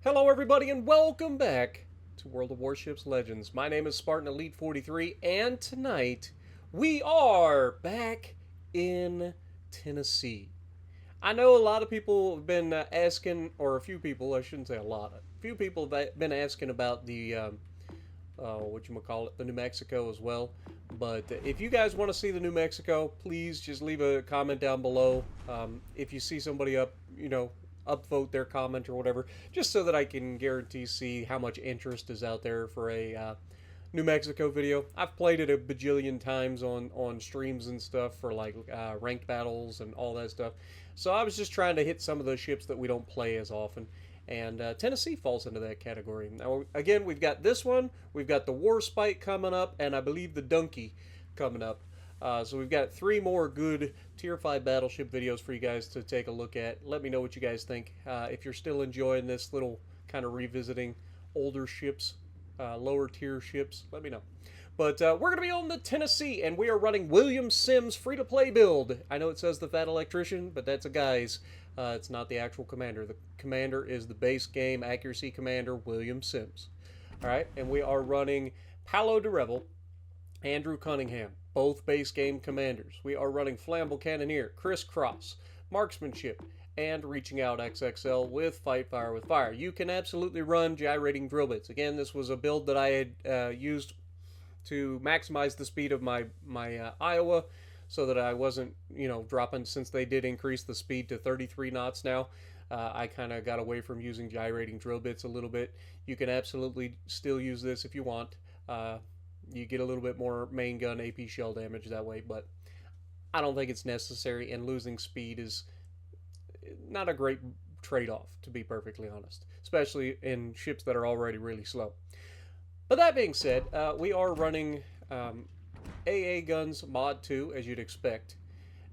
Hello, everybody, and welcome back to World of Warships Legends. My name is Spartan Elite 43, and tonight we are back in Tennessee. I know a lot of people have been asking, or a few people, I shouldn't say a lot, a few people have been asking about the, the New Mexico as well. But if you guys want to see the New Mexico, please just leave a comment down below. If you see somebody upvote their comment or whatever, just so that I can guarantee see how much interest is out there for a New Mexico video. I've played it a bajillion times on streams and stuff for like ranked battles and all that stuff. So I was just trying to hit some of those ships that we don't play as often. And Tennessee falls into that category. Now, again, we've got this one, we've got the Warspite coming up, and I believe the Donkey coming up. So we've got 3 more good Tier 5 battleship videos for you guys to take a look at. Let me know what you guys think. If you're still enjoying this little kind of revisiting older ships, lower tier ships, let me know. But we're going to be on the Tennessee, and we are running William Sims free-to-play build. I know it says the Fat Electrician, but that's a guy's. It's not the actual commander. The commander is the base game accuracy commander, William Sims. All right, and we are running Paolo de Revel, Andrew Cunningham, both base game commanders. We are running Flammable Cannoneer, Crisscross, Marksmanship, and Reaching Out XXL with Fight Fire with Fire. You can absolutely run Gyrating Drill Bits. Again, this was a build that I had used to maximize the speed of my Iowa, so that I wasn't, dropping, since they did increase the speed to 33 knots now. I kind of got away from using gyrating drill bits a little bit. You can absolutely still use this if you want. You get a little bit more main gun AP shell damage that way, but I don't think it's necessary, and losing speed is not a great trade-off, to be perfectly honest, especially in ships that are already really slow. But that being said, we are running AA Guns Mod 2, as you'd expect,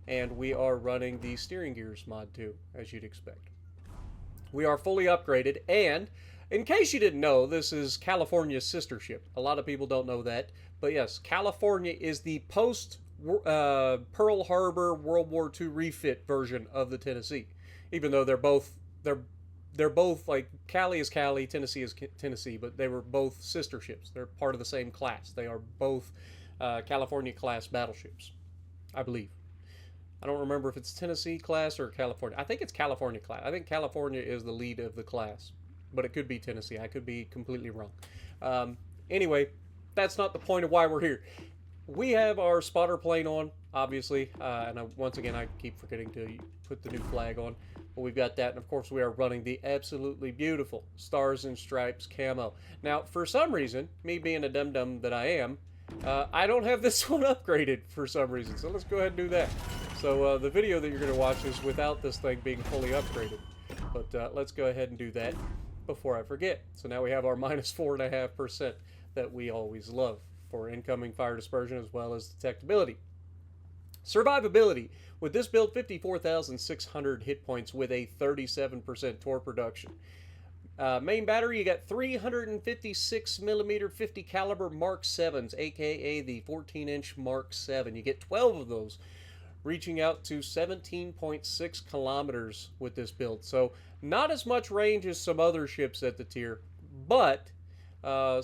and we are running the Steering Gears Mod 2, as you'd expect. We are fully upgraded, and in case you didn't know, this is California's sister ship. A lot of people don't know that, but yes, California is the post Pearl Harbor World War II refit version of the Tennessee. Even though they're both like, Cali is Cali, Tennessee is Tennessee, but they were both sister ships. They're part of the same class. They are both California class battleships, I believe. I don't remember if it's Tennessee class or California. I think it's California class. I think California is the lead of the class, but it could be Tennessee. I could be completely wrong. Anyway, that's not the point of why we're here. We have our spotter plane on, obviously, and once again, I keep forgetting to put the new flag on, but we've got that, and of course we are running the absolutely beautiful Stars and Stripes camo. Now, for some reason, me being a dum-dum that I am, I don't have this one upgraded for some reason, so let's go ahead and do that. So the video that you're going to watch is without this thing being fully upgraded, but let's go ahead and do that before I forget. So now we have our minus 4.5% that we always love for incoming fire dispersion as well as detectability. Survivability. With this build, 54,600 hit points with a 37% torque reduction. Main battery, you got 356 millimeter 50 caliber Mark 7s, aka the 14-inch Mark 7. You get 12 of those, reaching out to 17.6 kilometers with this build. So not as much range as some other ships at the tier, but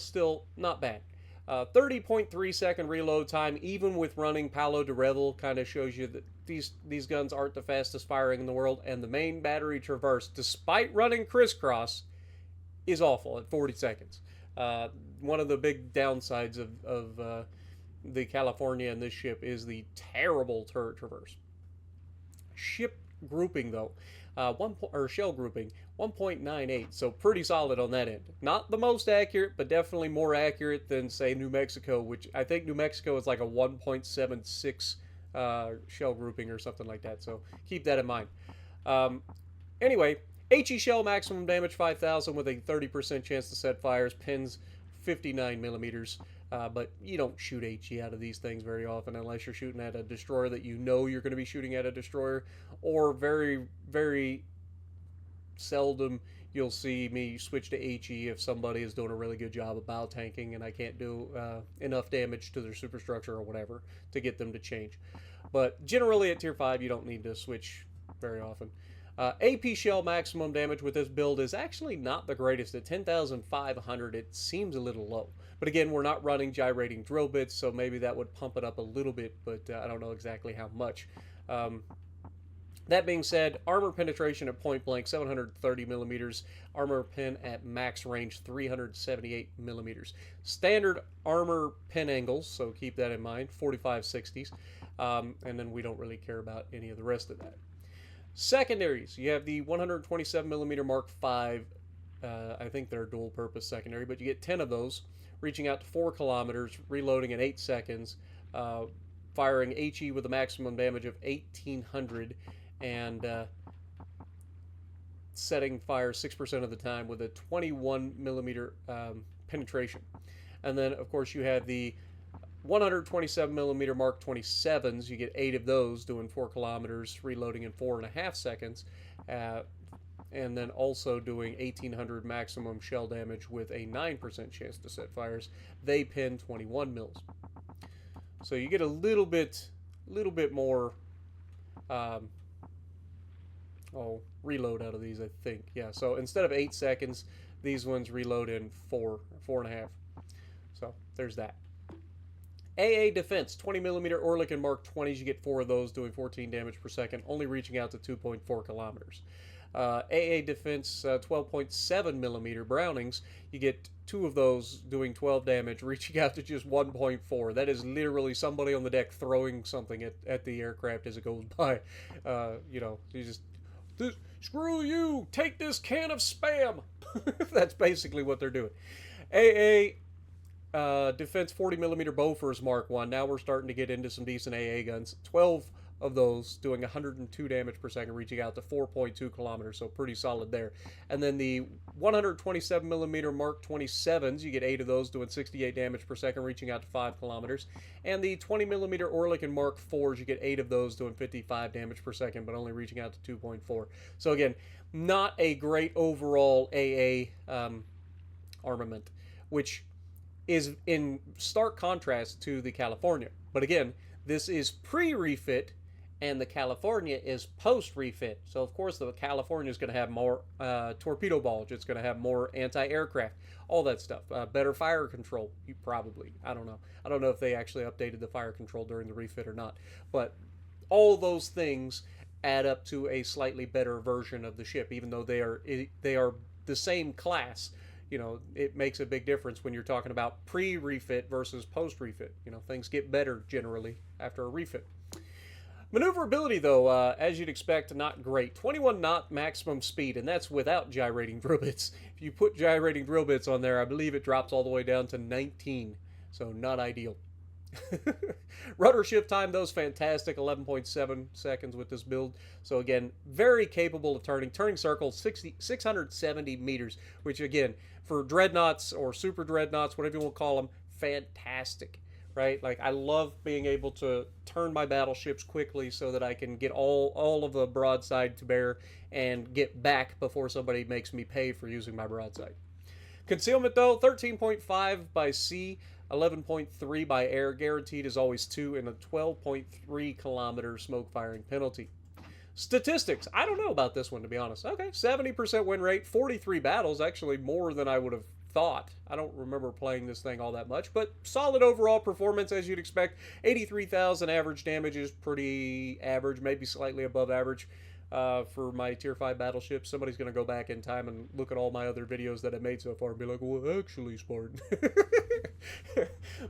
still not bad. 30.3 second reload time, even with running Paolo de Revel, kind of shows you that these guns aren't the fastest firing in the world. And the main battery traverse, despite running Crisscross, is awful at 40 seconds. One of the big downsides of the California and this ship is the terrible turret traverse. Ship grouping, though, shell grouping, 1.98, so pretty solid on that end. Not the most accurate, but definitely more accurate than, say, New Mexico, which I think New Mexico is like a 1.76 shell grouping or something like that, so keep that in mind. Anyway, HE shell maximum damage 5,000 with a 30% chance to set fires, pins 59 millimeters. But you don't shoot HE out of these things very often unless you're shooting at a destroyer that you know you're going to be shooting at a destroyer, or very, very seldom you'll see me switch to HE if somebody is doing a really good job of bow tanking and I can't do enough damage to their superstructure or whatever to get them to change. But generally at tier 5 you don't need to switch very often. AP shell maximum damage with this build is actually not the greatest. At 10,500, it seems a little low. But again, we're not running gyrating drill bits, so maybe that would pump it up a little bit, but I don't know exactly how much. That being said, armor penetration at point blank, 730 millimeters. Armor pen at max range, 378 millimeters. Standard armor pen angles, so keep that in mind, 45/60s. And then we don't really care about any of the rest of that. Secondaries, you have the 127 millimeter Mark V. I think they're dual purpose secondary, but you get 10 of those, reaching out to 4 kilometers, reloading in 8 seconds, firing HE with a maximum damage of 1800, and setting fire 6% of the time with a 21 millimeter penetration. And then, of course, you have the 127 millimeter Mark 27s. You get 8 of those, doing 4 kilometers, reloading in 4.5 seconds, and then also doing 1800 maximum shell damage with a 9% chance to set fires. They pin 21 mils. So you get a little bit more reload out of these, I think. Yeah, so instead of 8 seconds, these ones reload in 4.5. So there's that. AA defense, 20 millimeter Orlik and Mark 20s. You get 4 of those, doing 14 damage per second, only reaching out to 2.4 kilometers. AA defense, 12.7 millimeter Brownings. You get 2 of those, doing 12 damage, reaching out to just 1.4. That is literally somebody on the deck throwing something at the aircraft as it goes by. You just, screw you, take this can of Spam. That's basically what they're doing. AA defense 40 millimeter Bofors Mark 1. Now we're starting to get into some decent AA guns. 12 of those, doing 102 damage per second, reaching out to 4.2 kilometers, so pretty solid there. And then the 127 millimeter Mark 27s, you get 8 of those, doing 68 damage per second, reaching out to 5 kilometers. And the 20 millimeter Orlik and Mark 4s, you get 8 of those, doing 55 damage per second, but only reaching out to 2.4. So again, not a great overall AA armament, which is in stark contrast to the California. But again, this is pre-refit, and the California is post-refit. So of course the California is going to have more torpedo bulge. It's going to have more anti-aircraft, all that stuff. Better fire control, I don't know. I don't know if they actually updated the fire control during the refit or not. But all those things add up to a slightly better version of the ship, even though they are the same class. It makes a big difference when you're talking about pre-refit versus post-refit. Things get better generally after a refit. Maneuverability, though, as you'd expect, not great. 21 knot maximum speed, and that's without gyrating drill bits. If you put gyrating drill bits on there, I believe it drops all the way down to 19, so not ideal. Rudder shift time, though, is fantastic, 11.7 seconds with this build. So again, very capable of turning circles 670 meters, which again, for dreadnoughts or super dreadnoughts, whatever you want to call them, fantastic, right? Like, I love being able to turn my battleships quickly so that I can get all of the broadside to bear and get back before somebody makes me pay for using my broadside. Concealment, though, 13.5 by sea, 11.3 by air, guaranteed as always 2, and a 12.3 kilometer smoke firing penalty. Statistics, I don't know about this one, to be honest. Okay, 70% win rate, 43 battles, actually more than I would have thought. I don't remember playing this thing all that much, but solid overall performance as you'd expect. 83,000 average damage is pretty average, maybe slightly above average. For my tier 5 battleship. Somebody's going to go back in time and look at all my other videos that I made so far and be like, well, actually, Spartan.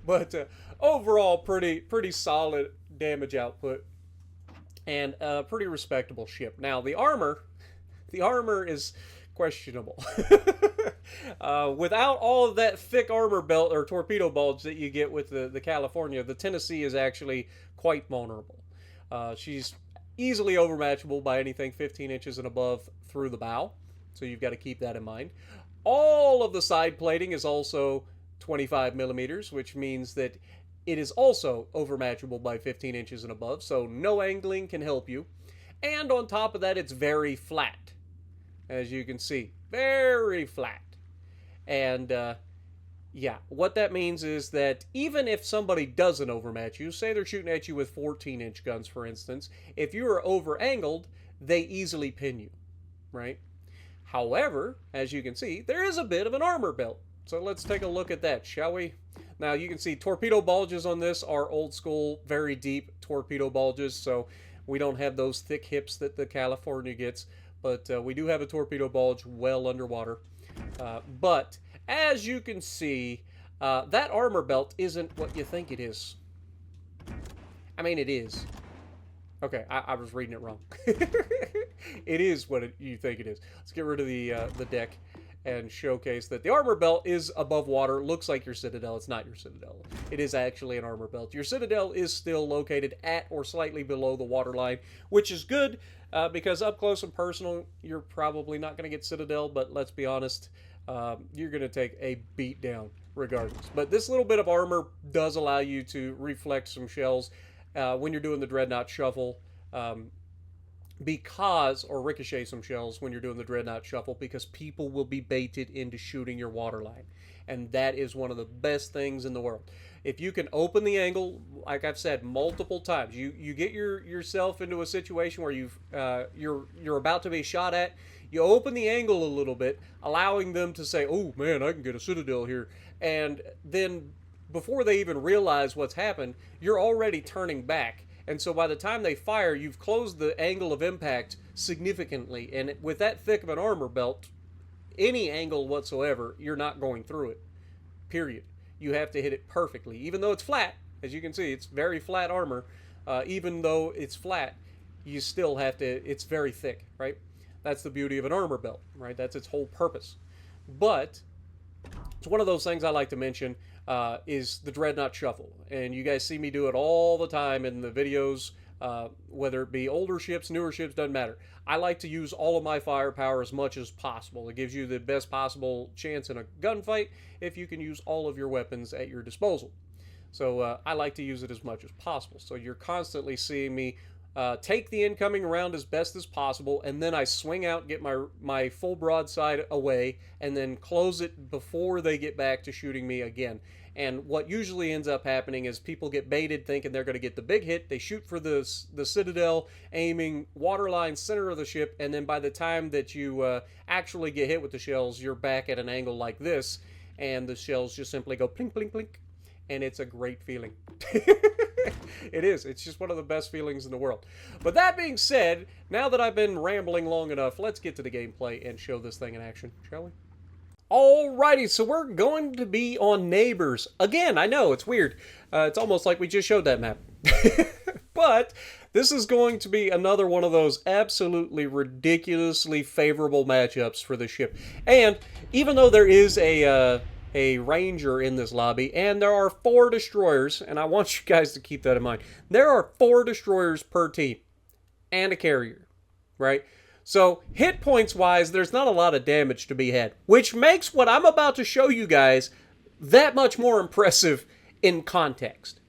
But overall, pretty solid damage output and a pretty respectable ship. Now, the armor is questionable. Without all of that thick armor belt or torpedo bulge that you get with the California, the Tennessee is actually quite vulnerable. She's easily overmatchable by anything 15 inches and above through the bow, so you've got to keep that in mind. All of the side plating is also 25 millimeters, which means that it is also overmatchable by 15 inches and above, so no angling can help you. And on top of that, it's very flat, as you can see, very flat. And yeah, what that means is that even if somebody doesn't overmatch you, say they're shooting at you with 14-inch guns, for instance, if you are over-angled, they easily pin you, right? However, as you can see, there is a bit of an armor belt. So let's take a look at that, shall we? Now you can see torpedo bulges on this are old school, very deep torpedo bulges, so we don't have those thick hips that the California gets, but we do have a torpedo bulge well underwater. But as you can see, that armor belt isn't what you think it is. I mean, it is. Okay, I was reading it wrong. It is what you think it is. Let's get rid of the deck and showcase that the armor belt is above water. Looks like your Citadel. It's not your Citadel. It is actually an armor belt. Your Citadel is still located at or slightly below the waterline, which is good because up close and personal, you're probably not going to get Citadel, but let's be honest, you're going to take a beat down regardless. But this little bit of armor does allow you to reflect some shells when you're doing the Dreadnought Shuffle, or ricochet some shells when you're doing the Dreadnought Shuffle, because people will be baited into shooting your waterline. And that is one of the best things in the world. If you can open the angle, like I've said multiple times, you get yourself into a situation where you're about to be shot at, you open the angle a little bit, allowing them to say, oh man, I can get a Citadel here. And then before they even realize what's happened, you're already turning back. And so by the time they fire, you've closed the angle of impact significantly. And with that thick of an armor belt, any angle whatsoever, you're not going through it. Period. You have to hit it perfectly. Even though it's flat, as you can see, it's very flat armor. Even though it's flat, you still have to, it's very thick, right? That's the beauty of an armor belt, right? That's its whole purpose. But it's one of those things I like to mention. Is the Dreadnought Shuffle. And you guys see me do it all the time in the videos, whether it be older ships, newer ships, doesn't matter. I like to use all of my firepower as much as possible. It gives you the best possible chance in a gunfight if you can use all of your weapons at your disposal. So I like to use it as much as possible. So you're constantly seeing me take the incoming round as best as possible, and then I swing out, get my full broadside away, and then close it before they get back to shooting me again. And what usually ends up happening is people get baited thinking they're going to get the big hit. They shoot for the Citadel, aiming waterline center of the ship, and then by the time that you actually get hit with the shells, you're back at an angle like this, and the shells just simply go plink, plink, plink, and it's a great feeling. It is. It's just one of the best feelings in the world. But that being said, now that I've been rambling long enough, let's get to the gameplay and show this thing in action, shall we? Alrighty, so we're going to be on Neighbors. Again, I know, it's weird. It's almost like we just showed that map. But this is going to be another one of those absolutely ridiculously favorable matchups for the ship. And even though there is a Ranger in this lobby, and there are 4 destroyers, and I want you guys to keep that in mind. There are 4 destroyers per team, and a carrier, right? So, hit points wise, there's not a lot of damage to be had, which makes what I'm about to show you guys that much more impressive in context.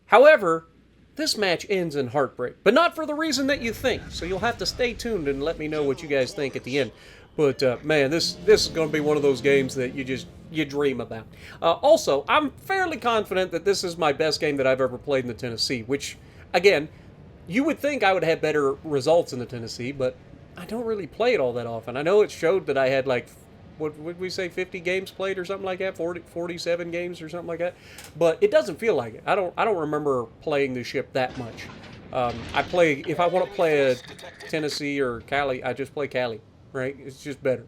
However, this match ends in heartbreak, but not for the reason that you think, so you'll have to stay tuned and let me know what you guys think at the end. But, man, this is going to be one of those games that you dream about. Also, I'm fairly confident that this is my best game that I've ever played in the Tennessee, which, again, you would think I would have better results in the Tennessee, but I don't really play it all that often. I know it showed that I had, like, what would we say, 50 games played or something like that, 47 games or something like that, but it doesn't feel like it. I don't remember playing the ship that much. If I want to play a Tennessee or Cali, I just play Cali. Right? It's just better.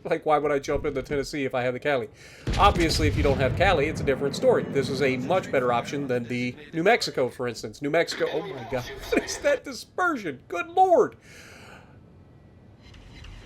Like, why would I jump into Tennessee if I have the Cali? Obviously, if you don't have Cali, it's a different story. This is a much better option than the New Mexico, for instance. New Mexico, oh my god, what is that dispersion? Good lord!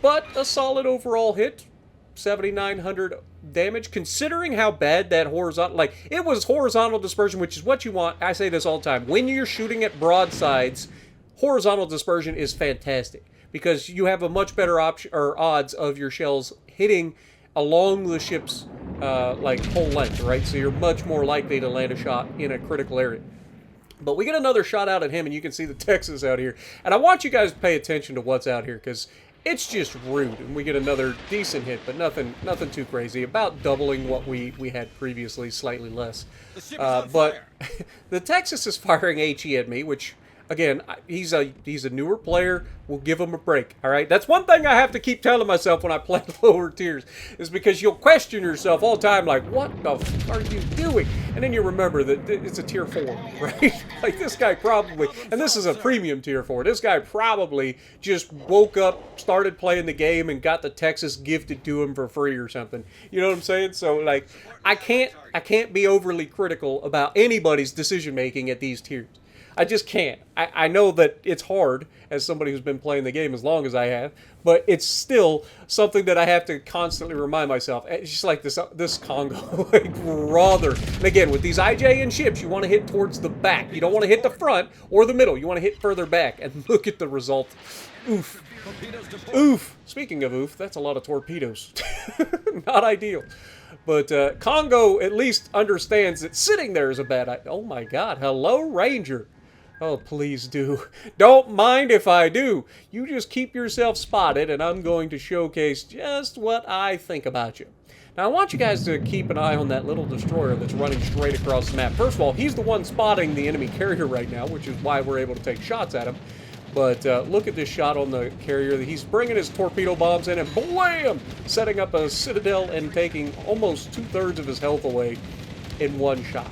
But a solid overall hit. 7,900 damage, considering how bad that horizontal, like, it was horizontal dispersion, which is what you want. I say this all the time. When you're shooting at broadsides, horizontal dispersion is fantastic, because you have a much better option or odds of your shells hitting along the ship's like whole length, right? So you're much more likely to land a shot in a critical area. But we get another shot out at him, and you can see the Texas out here. And I want you guys to pay attention to what's out here, because it's just rude. And we get another decent hit, but nothing too crazy. About doubling what we had previously, slightly less. But the Texas is firing HE at me, which Again, he's a newer player. We'll give him a break. All right, that's one thing I have to keep telling myself when I play lower tiers, is because you'll question yourself all the time, like, what the f are you doing? And then you remember that it's a tier 4, right? Like, this guy probably, and this is a premium tier 4. This guy probably just woke up, started playing the game, and got the Texas gifted to him for free or something. You know what I'm saying? So like, I can't be overly critical about anybody's decision making at these tiers. I just can't. I know that it's hard as somebody who's been playing the game as long as I have, but it's still something that I have to constantly remind myself. It's just like this Congo, like, brother. And again, with these IJ and ships, you want to hit towards the back. You don't want to hit the front or the middle. You want to hit further back. And look at the result. Oof. Oof. Speaking of oof, that's a lot of torpedoes. Not ideal. But Congo at least understands that sitting there is a bad idea. Oh my god. Hello, Ranger. Oh, please do. Don't mind if I do. You just keep yourself spotted, and I'm going to showcase just what I think about you. Now, I want you guys to keep an eye on that little destroyer that's running straight across the map. First of all, he's the one spotting the enemy carrier right now, which is why we're able to take shots at him. But look at this shot on the carrier. He's bringing his torpedo bombs in and blam! Setting up a citadel and taking almost 2/3 of his health away in one shot.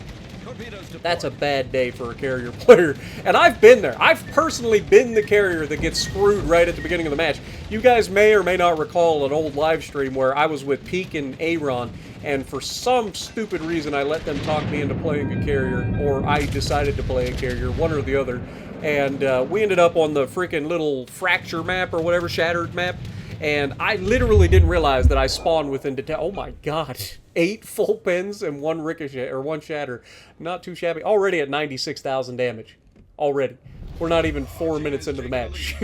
That's a bad day for a carrier player. And I've been there. I've personally been the carrier that gets screwed right at the beginning of the match. You guys may or may not recall an old live stream where I was with Peak and Aaron, and for some stupid reason I let them talk me into playing a carrier, or I decided to play a carrier, one or the other. And we ended up on the freaking little fracture map or whatever, shattered map. And I literally didn't realize that I spawned within oh my god, 8 full pins and 1 ricochet, or 1 shatter. Not too shabby. Already at 96,000 damage. Already. We're not even 4 minutes into the match.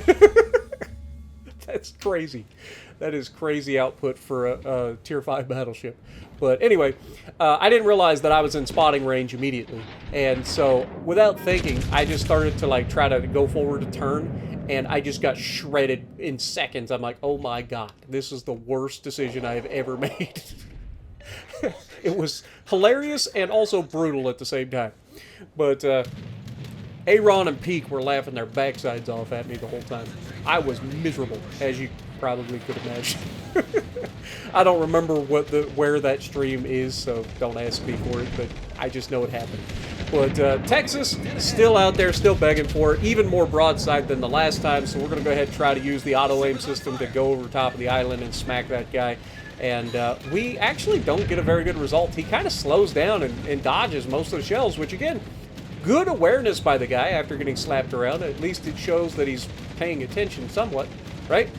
That's crazy. That is crazy output for a tier 5 battleship. But anyway, I didn't realize that I was in spotting range immediately. And so, without thinking, I just started to like try to go forward to turn. And I just got shredded in seconds. I'm like, oh my god, this is the worst decision I have ever made. It was hilarious and also brutal at the same time. But Aaron and Peak were laughing their backsides off at me the whole time. I was miserable, as you probably could imagine. I don't remember where that stream is, so don't ask me for it, but I just know it happened. But Texas, still out there, still begging for it. Even more broadside than the last time, so we're going to go ahead and try to use the auto-aim system to go over top of the island and smack that guy. And we actually don't get a very good result. He kind of slows down and dodges most of the shells, which, again, good awareness by the guy after getting slapped around. At least it shows that he's paying attention somewhat, right?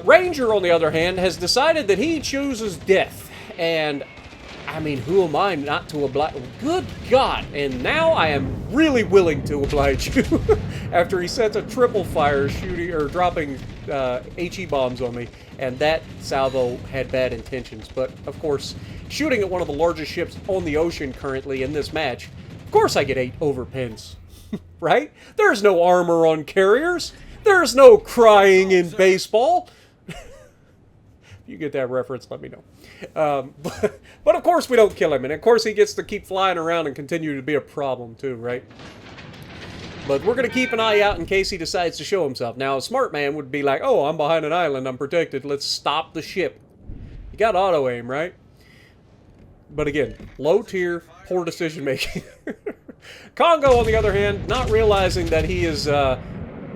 Ranger, on the other hand, has decided that he chooses death. And I mean, who am I not to oblige? Good God! And now I am really willing to oblige you. After he sets a triple fire shooting or dropping HE bombs on me, and that salvo had bad intentions. But of course, shooting at one of the largest ships on the ocean currently in this match, of course I get 8 overpins, right? There's no armor on carriers. There's no crying in baseball. If you get that reference, let me know. But of course we don't kill him, and of course he gets to keep flying around and continue to be a problem too, right? But we're going to keep an eye out in case he decides to show himself. Now, a smart man would be like, oh, I'm behind an island, I'm protected, let's stop the ship. You got auto-aim, right? But again, low tier, poor decision making. Congo, on the other hand, not realizing that he is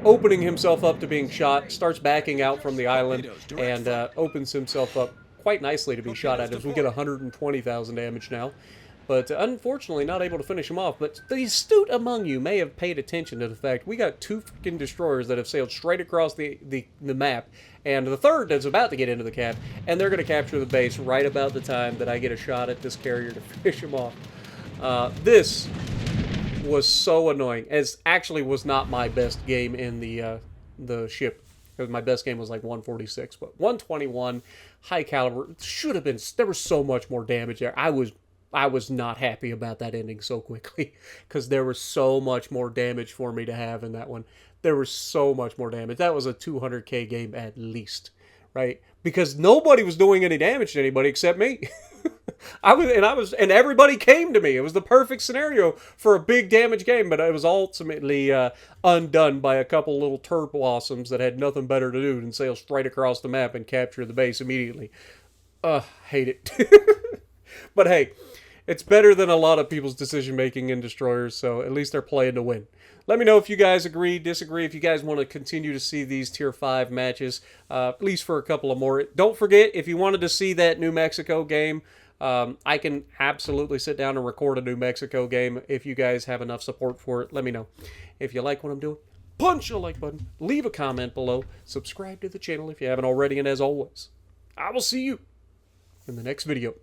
opening himself up to being shot, starts backing out from the island, and opens himself up quite nicely to be shot at as we get 120,000 damage now. But unfortunately, not able to finish him off. But the astute among you may have paid attention to the fact we got 2 freaking destroyers that have sailed straight across the map, and the third that's about to get into the cap, and they're going to capture the base right about the time that I get a shot at this carrier to finish him off. This was so annoying, as actually was not my best game in the ship. My best game was like 146, but 121, high caliber, should have been, there was so much more damage there. I was not happy about that ending so quickly, because there was so much more damage for me to have in that one. There was so much more damage. That was a 200k game at least, right? Because nobody was doing any damage to anybody except me. And everybody came to me. It was the perfect scenario for a big damage game, but it was ultimately undone by a couple little turp blossoms that had nothing better to do than sail straight across the map and capture the base immediately. Hate it. But hey, it's better than a lot of people's decision making in destroyers, so at least they're playing to win. Let me know if you guys agree, disagree, if you guys want to continue to see these Tier 5 matches, at least for a couple of more. Don't forget, if you wanted to see that New Mexico game, I can absolutely sit down and record a New Mexico game. If you guys have enough support for it, let me know. If you like what I'm doing, punch the like button, leave a comment below, subscribe to the channel if you haven't already, and as always, I will see you in the next video.